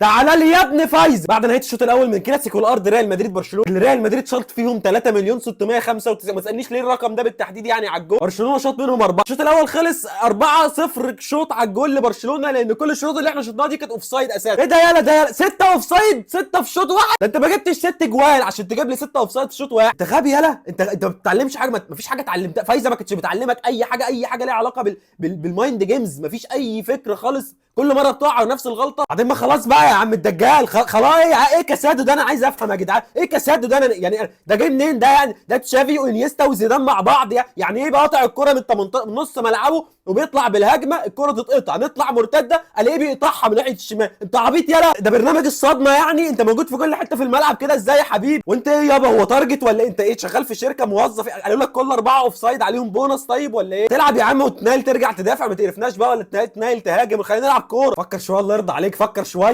تعالى لي يا ابن فايز. بعد نهايه الشوط الاول من كلاسيكو الارض ريال مدريد برشلونه، اللي ريال مدريد شاط فيهم 3 مليون 695، ما تسالنيش ليه الرقم ده بالتحديد يعني على الجول. برشلونه شاط منهم 4. الشوط الاول خلص 4-0 شوط على الجول لبرشلونه، لان كل الشوط اللي احنا شطناها دي كانت اوفسايد اساسا. ايه ده يالا، ده يالا 6 اوفسايد، 6 في شوط واحد. ده انت ما جبتش 6 جوال عشان تجيب لي 6 اوفسايد في شوط واحد. انت غبي يالا، انت ما بتتعلمش حاجه، ما فيش حاجه اتعلمتها. فايزه ما كانتش بتعلمك اي حاجه، اي حاجه ليها علاقه بالمايند جيمز. ما فيش اي فكره خالص، كل مره بتقع على نفس الغلطه. بعدين ما خلاص بقى يا عم الدجال، خلاص. ايه كاسادو ده؟ انا عايز افهم يا جدعان، ايه كاسادو ده؟ يعني ده جاي منين ده؟ يعني ده تشافي وانيستا وزيدان مع بعض؟ يعني ايه بقى قاطع الكره من 18 من نص ملعبه وبيطلع بالهجمه، الكره تتقطع، نطلع مرتده الاقيه بيقطعها من ناحيه الشمال. انت عبيط يالا، ده برنامج الصدمه يعني، انت موجود في كل حته في الملعب كده ازاي يا حبيبي؟ وانت ايه يابا، هو تارجت ولا انت ايه شغال في شركه موظف؟ قالوا لك كل 4 اوف سايد عليهم بونص طيب ولا ايه؟ تلعب يا عم وتنايل ترجع تدافع، ما تقرفناش بقى، ولا تنايل تهاجم، خلينا نلعب كوره. فكر شويه الله يرضى عليك، فكر شويه.